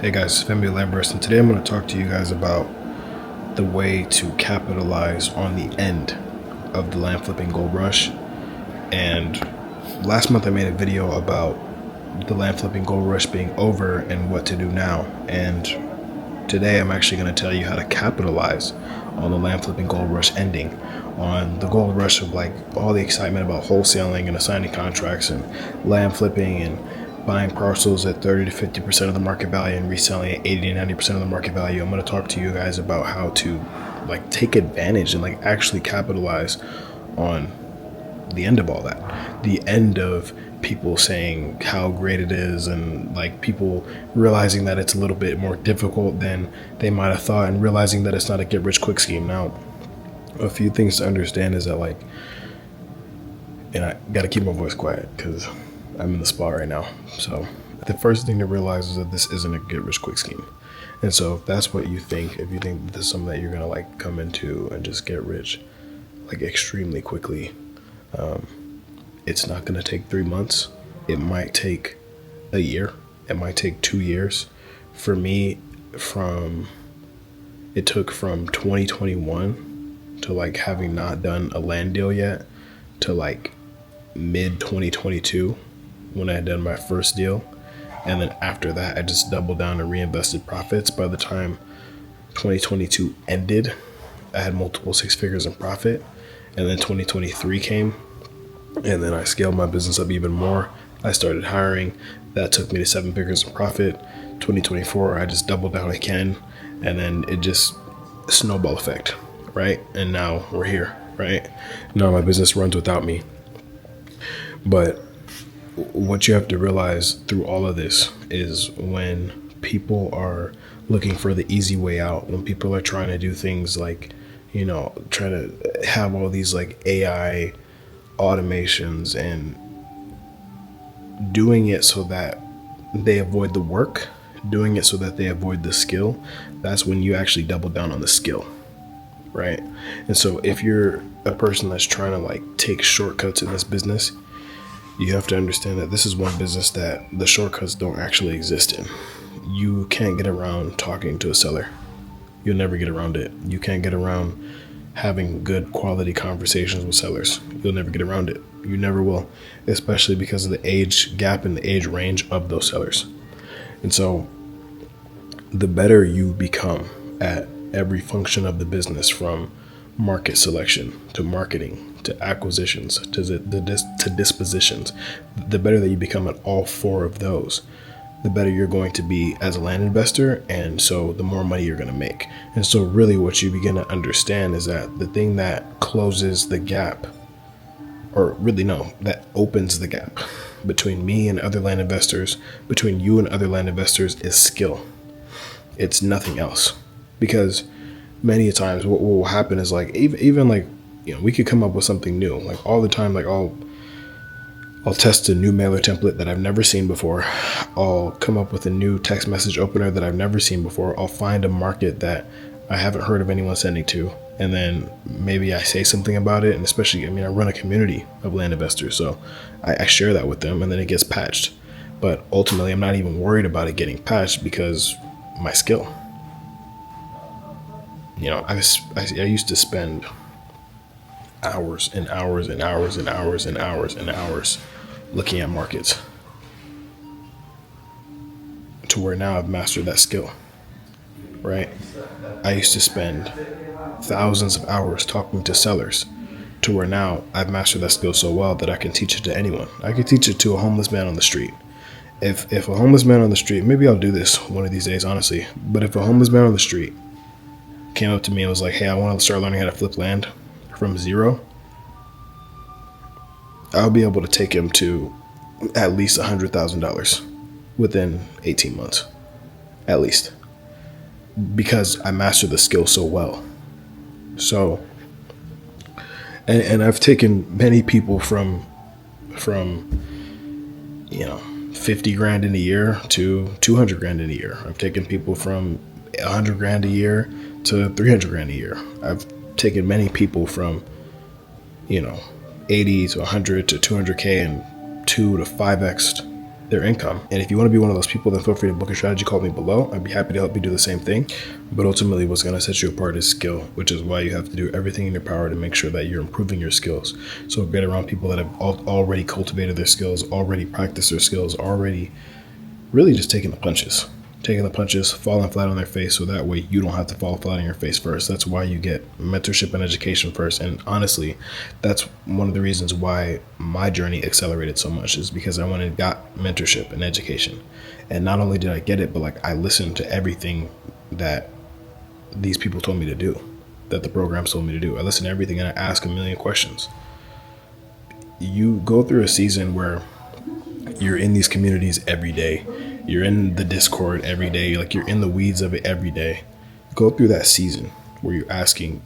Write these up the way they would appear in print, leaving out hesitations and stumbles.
Hey guys, it's Femi LandVerse, and today I'm going to talk to you guys about the way to capitalize on the end of the land flipping gold rush. And last month I made a video about the land flipping gold rush being over and what to do now. And today I'm actually going to tell you how to capitalize on the land flipping gold rush ending, on the gold rush of like all the excitement about wholesaling and assigning contracts and land flipping and buying parcels at 30 to 50% of the market value and reselling at 80 to 90% of the market value. I'm going to talk to you guys about how to like take advantage and like actually capitalize on the end of all that. The end of people saying how great it is and like people realizing that it's a little bit more difficult than they might have thought and realizing that it's not a get rich quick scheme. Now, a few things to understand is that like, and I got to keep my voice quiet because I'm in the spot right now. So the first thing to realize is that this isn't a get rich quick scheme. And so if that's what you think, if you think that this is something that you're going to like come into and just get rich like extremely quickly, it's not going to take 3 months. It might take a year. It might take 2 years. For me, it took from 2021 to like having not done a land deal yet to like mid 2022 when I had done my first deal. And then after that, I just doubled down and reinvested profits. By the time 2022 ended, I had multiple six figures in profit. And then 2023 came, and then I scaled my business up even more. I started hiring. That took me to 7 figures in profit. 2024, I just doubled down again. And then it just snowball effect, right? And now we're here, right? Now my business runs without me. But what you have to realize through all of this is when people are looking for the easy way out, when people are trying to do things like, trying to have all these like AI automations and doing it so that they avoid the work, doing it so that they avoid the skill, that's when you actually double down on the skill, right? And so if you're a person that's trying to like take shortcuts in this business, you have to understand that this is one business that the shortcuts don't actually exist in. You can't get around talking to a seller. You'll never get around it. You can't get around having good quality conversations with sellers. You'll never get around it. You never will, especially because of the age gap and the age range of those sellers. And so the better you become at every function of the business, from market selection to marketing to acquisitions to dispositions, the better that you become at all four of those, the better you're going to be as a land investor, and so the more money you're going to make. And so really what you begin to understand is that the thing that closes the gap, or really no, that opens the gap between me and other land investors, between you and other land investors, is skill. It's nothing else. Because many times what will happen is like even like, we could come up with something new like all the time. Like I'll test a new mailer template that I've never seen before. I'll come up with a new text message opener that I've never seen before. I'll find a market that I haven't heard of anyone sending to, and then maybe I say something about it. And especially, I run a community of land investors, so I share that with them, and then it gets patched. But ultimately, I'm not even worried about it getting patched because my skill. I used to spend hours and hours and hours and hours and hours and hours looking at markets, to where now I've mastered that skill, right? I used to spend thousands of hours talking to sellers, to where now I've mastered that skill so well that I can teach it to anyone. I could teach it to a homeless man on the street. If a homeless man on the street, maybe I'll do this one of these days, honestly, but if a homeless man on the street came up to me and was like, hey, I want to start learning how to flip land from zero, I'll be able to take him to at least $100,000 within 18 months, at least, because I mastered the skill so well. So, and I've taken many people from 50 grand in a year to 200 grand in a year. I've taken people from 100 grand a year to 300 grand a year. I've taken many people from 80 to 100 to 200K and 2 to 5x their income. And if you want to be one of those people, then feel free to book a strategy call me below. I'd be happy to help you do the same thing. But ultimately, what's going to set you apart is skill, which is why you have to do everything in your power to make sure that you're improving your skills. So get around people that have already cultivated their skills, already practiced their skills, already really just taking the punches, falling flat on their face, so that way you don't have to fall flat on your face first. That's why you get mentorship and education first. And honestly, that's one of the reasons why my journey accelerated so much, is because I went and got mentorship and education. And not only did I get it, but like I listened to everything that these people told me to do, that the programs told me to do. I listened to everything and I asked a million questions. You go through a season where you're in these communities every day. You're in the Discord every day. Like, you're in the weeds of it every day. Go through that season where you're asking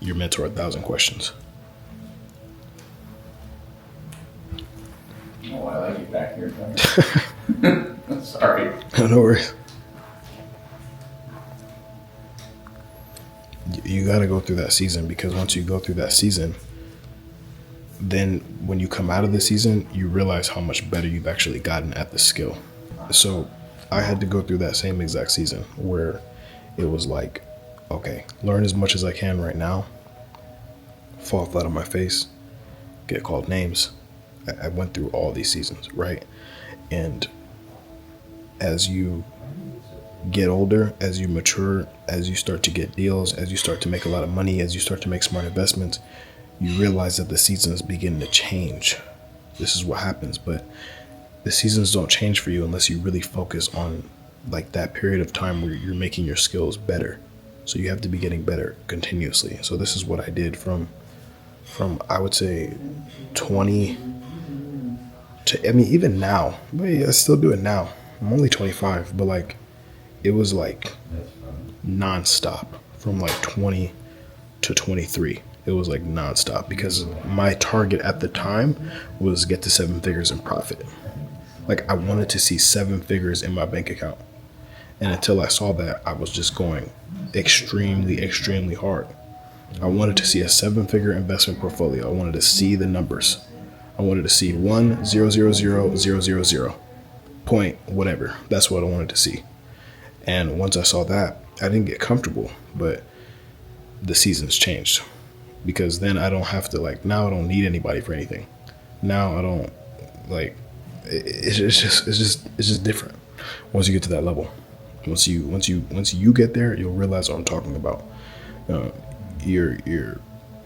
your mentor 1,000 questions. Oh, I like you back here. Sorry. No worries. You got to go through that season, because once you go through that season, then when you come out of the season, you realize how much better you've actually gotten at the skill. So I had to go through that same exact season where it was like, okay, learn as much as I can right now, fall flat on my face, get called names. I went through all these seasons, right? And as you get older, as you mature, as you start to get deals, as you start to make a lot of money, as you start to make smart investments, you realize that the seasons begin to change. This is what happens, but the seasons don't change for you unless you really focus on like that period of time where you're making your skills better. So you have to be getting better continuously. So this is what I did from I would say 20 to, I mean, even now, but I still do it now. I'm only 25, but like it was like nonstop from like 20 to 23. It was like nonstop, because my target at the time was get to 7 figures in profit. Like, I wanted to see 7 figures in my bank account. And until I saw that, I was just going extremely, extremely hard. I wanted to see a 7-figure investment portfolio. I wanted to see the numbers. I wanted to see 1,000,000 point whatever. That's what I wanted to see. And once I saw that, I didn't get comfortable, but the seasons changed, because then I don't have to, like, now I don't need anybody for anything. Now I don't, like, it's just different once you get to that level. Once you get there, you'll realize what I'm talking about. You're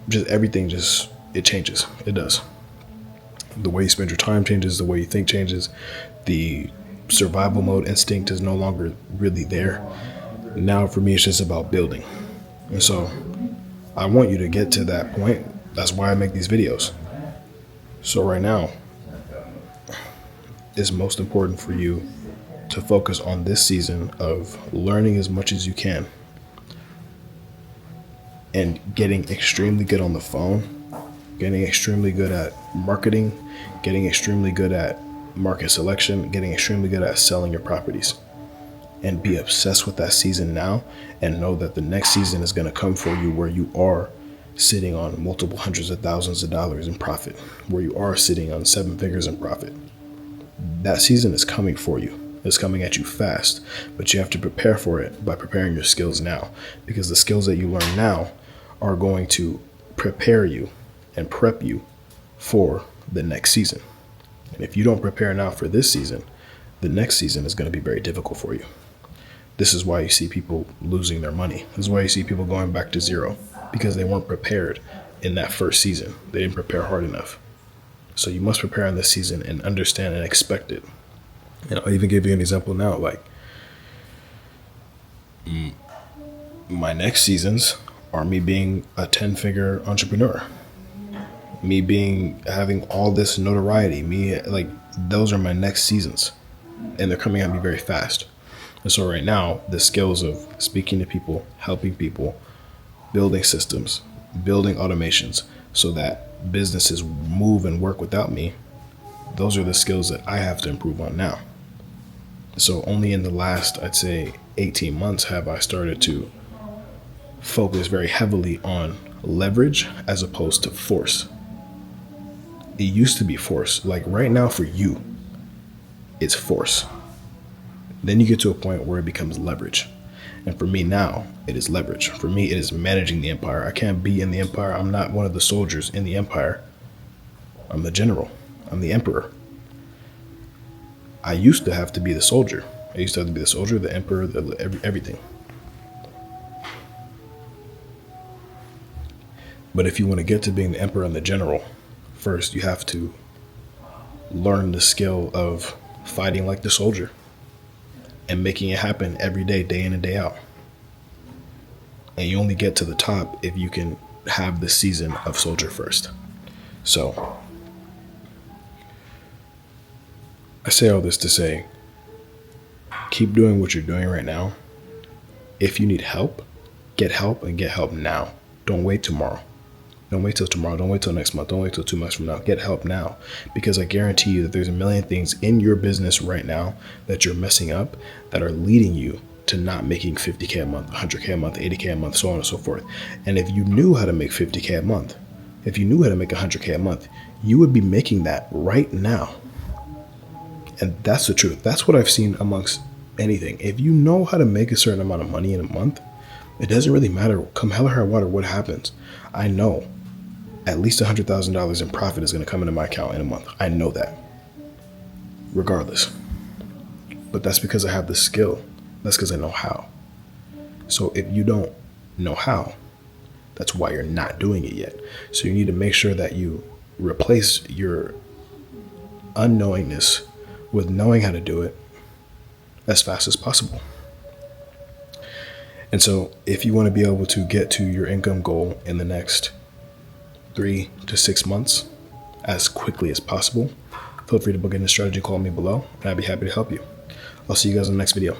just, everything just, it changes. It does. The way you spend your time changes. The way you think changes. The survival mode instinct is no longer really there. Now for me, it's just about building. And so I want you to get to that point. That's why I make these videos. So right now, it's most important for you to focus on this season of learning as much as you can and getting extremely good on the phone, getting extremely good at marketing, getting extremely good at market selection, getting extremely good at selling your properties. And be obsessed with that season now, and know that the next season is going to come for you where you are sitting on multiple hundreds of thousands of dollars in profit, where you are sitting on 7 figures in profit. That season is coming for you. It's coming at you fast, but you have to prepare for it by preparing your skills now, because the skills that you learn now are going to prepare you and prep you for the next season. And if you don't prepare now for this season, the next season is going to be very difficult for you. This is why you see people losing their money. This is why you see people going back to zero, because they weren't prepared in that first season. They didn't prepare hard enough. So you must prepare in this season and understand and expect it. And I'll even give you an example now. Like, my next seasons are me being a 10-figure entrepreneur, me having all this notoriety, those are my next seasons, and they're coming at me very fast. And so right now, the skills of speaking to people, helping people, building systems, building automations so that businesses move and work without me, those are the skills that I have to improve on now. So only in the last, I'd say, 18 months have I started to focus very heavily on leverage as opposed to force. It used to be force. Like right now for you, it's force. Then you get to a point where it becomes leverage. And for me now, it is leverage. For me, it is managing the empire. I can't be in the empire. I'm not one of the soldiers in the empire. I'm the general. I'm the emperor. I used to have to be the soldier. I used to have to be the soldier, the emperor, everything. But if you want to get to being the emperor and the general, first you have to learn the skill of fighting like the soldier and making it happen every day, day in and day out. And you only get to the top if you can have the season of soldier first. So I say all this to say, keep doing what you're doing right now. If you need help, get help, and get help now. Don't wait tomorrow. Don't wait till tomorrow. Don't wait till next month. Don't wait till 2 months from now. Get help now, because I guarantee you that there's a million things in your business right now that you're messing up that are leading you to not making 50K a month, 100K a month, 80K a month, so on and so forth. And if you knew how to make 50K a month, if you knew how to make 100K a month, you would be making that right now. And that's the truth. That's what I've seen amongst anything. If you know how to make a certain amount of money in a month, it doesn't really matter. Come hell or high water, what happens? I know at least $100,000 in profit is going to come into my account in a month. I know that, regardless. But that's because I have the skill. That's because I know how. So if you don't know how, that's why you're not doing it yet. So you need to make sure that you replace your unknowingness with knowing how to do it as fast as possible. And so if you want to be able to get to your income goal in the next 3 to 6 months as quickly as possible, feel free to book in a strategy call me below, and I'd be happy to help you. I'll see you guys in the next video.